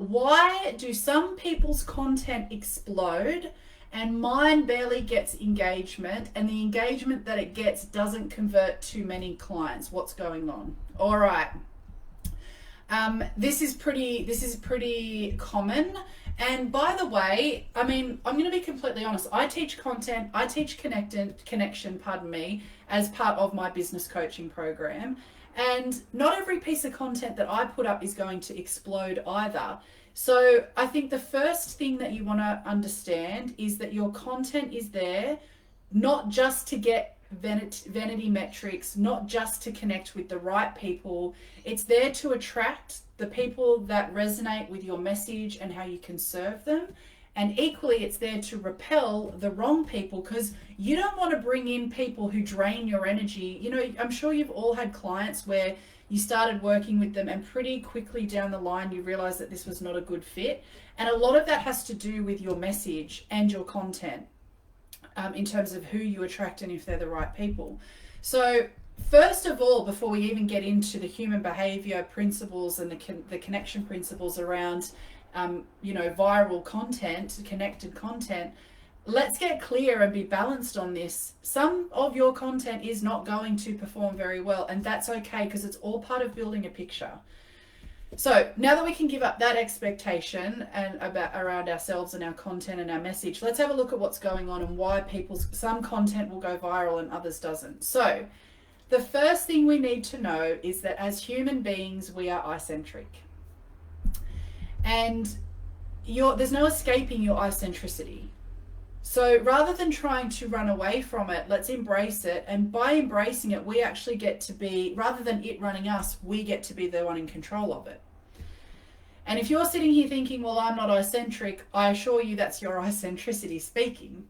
why do some people's content explode and mine barely gets engagement, and the engagement that it gets doesn't convert to many clients? What's going on? All right. This is pretty common. And by the way, I mean, I'm going to be completely honest. I teach content, I teach connection, as part of my business coaching program. And not every piece of content that I put up is going to explode either. So I think the first thing that you want to understand is that your content is there not just to get vanity metrics, not just to connect with the right people. It's there to attract the people that resonate with your message and how you can serve them. And equally, it's there to repel the wrong people, because you don't want to bring in people who drain your energy. You know, I'm sure you've all had clients where you started working with them and pretty quickly down the line you realize that this was not a good fit. And a lot of that has to do with your message and your content, in terms of who you attract and if they're the right people. So first of all, before we even get into the human behavior principles and the connection principles around viral content, connected content, let's get clear and be balanced on this. Some of your content is not going to perform very well, and that's okay, because it's all part of building a picture. So now that we can give up that expectation and around ourselves and our content and our message, let's have a look at what's going on and why some content will go viral and others doesn't. So the first thing we need to know is that as human beings, we are eye-centric. And there's no escaping your eye-centricity. So rather than trying to run away from it, let's embrace it. And by embracing it, we actually get to be, rather than it running us, we get to be the one in control of it. And if you're sitting here thinking, well, I'm not eye-centric, I assure you that's your eye-centricity speaking,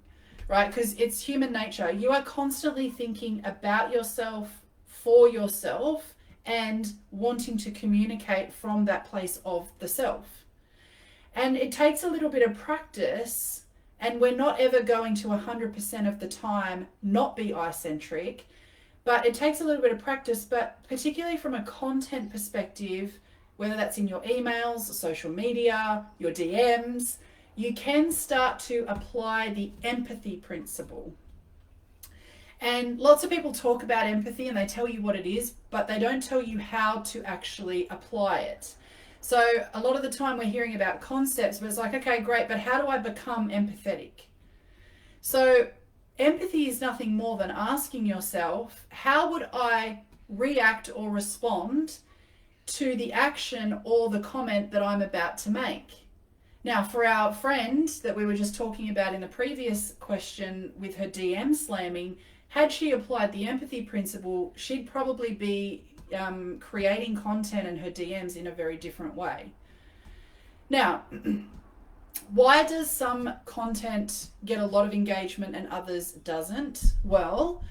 right? Because it's human nature. You are constantly thinking about yourself, for yourself, and wanting to communicate from that place of the self. And it takes a little bit of practice, and we're not ever going to 100% of the time not be eye-centric, but it takes a little bit of practice. But particularly from a content perspective, whether that's in your emails, social media, your DMs, you can start to apply the empathy principle. And lots of people talk about empathy and they tell you what it is, but they don't tell you how to actually apply it. So a lot of the time we're hearing about concepts, but it's like, okay, great, but how do I become empathetic? So empathy is nothing more than asking yourself, how would I react or respond to the action or the comment that I'm about to make? Now, for our friend that we were just talking about in the previous question with her DM slamming, had she applied the empathy principle, she'd probably be creating content in her DMs in a very different way. Now, why does some content get a lot of engagement and others doesn't? Well,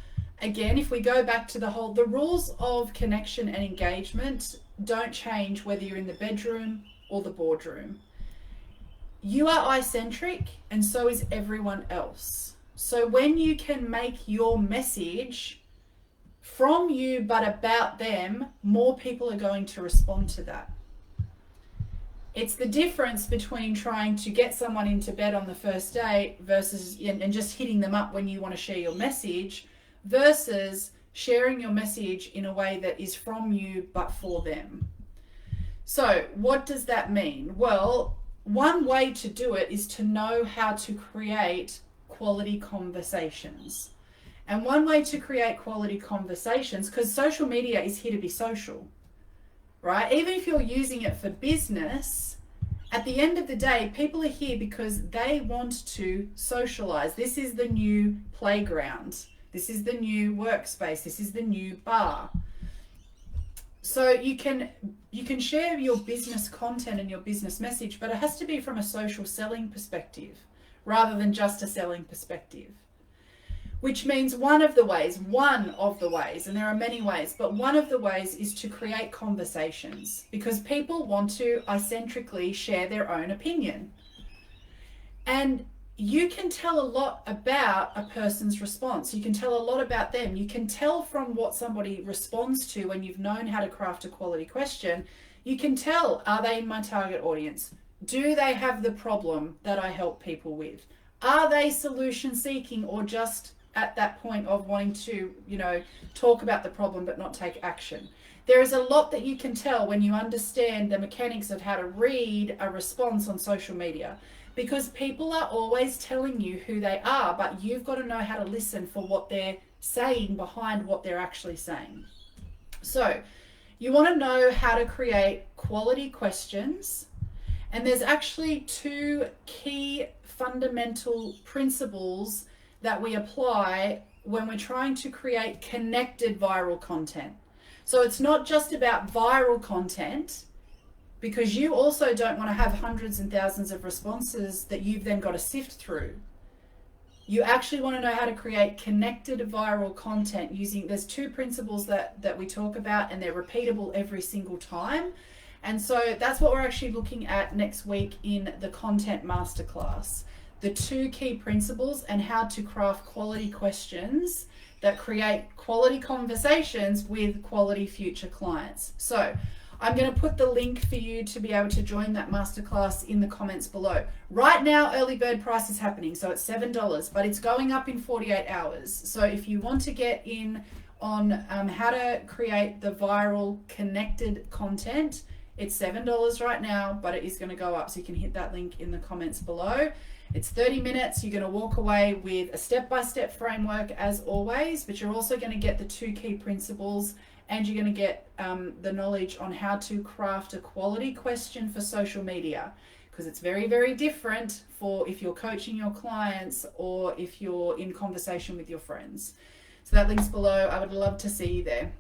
again, if we go back to the rules of connection and engagement don't change whether you're in the bedroom or the boardroom. You are eye-centric, and so is everyone else. So when you can make your message from you but about them, more people are going to respond to that. It's the difference between trying to get someone into bed on the first date versus and just hitting them up when you want to share your message, versus sharing your message in a way that is from you but for them. So what does that mean? Well, one way to do it is to know how to create quality conversations. And one way to create quality conversations, because social media is here to be social, right? Even if you're using it for business, at the end of the day, people are here because they want to socialize. This is the new playground. This is the new workspace. This is the new bar. So you can share your business content and your business message, but it has to be from a social selling perspective rather than just a selling perspective. Which means one of the ways, and there are many ways, but one of the ways is to create conversations, because people want to eye-centrically share their own opinion. And you can tell a lot about a person's response. You can tell a lot about them. You can tell from what somebody responds to when you've known how to craft a quality question. You can tell, are they in my target audience? Do they have the problem that I help people with? Are they solution seeking, or just at that point of wanting to, talk about the problem but not take action? There is a lot that you can tell when you understand the mechanics of how to read a response on social media, because people are always telling you who they are, but you've got to know how to listen for what they're saying behind what they're actually saying. So you want to know how to create quality questions. And there's actually two key fundamental principles that we apply when we're trying to create connected viral content. So it's not just about viral content, because you also don't want to have hundreds and thousands of responses that you've then got to sift through. You actually want to know how to create connected viral content using, there's two principles that we talk about, and they're repeatable every single time. And so that's what we're actually looking at next week in the content masterclass. The two key principles and how to craft quality questions that create quality conversations with quality future clients. So I'm going to put the link for you to be able to join that masterclass in the comments below. Right now, early bird price is happening, so it's $7, but it's going up in 48 hours. So if you want to get in on how to create the viral connected content, it's $7 right now, but it is going to go up. So you can hit that link in the comments below. It's 30 minutes. You're going to walk away with a step-by-step framework as always, but you're also going to get the two key principles, and you're going to get the knowledge on how to craft a quality question for social media, because it's very, very different for if you're coaching your clients or if you're in conversation with your friends. So that link's below. I would love to see you there.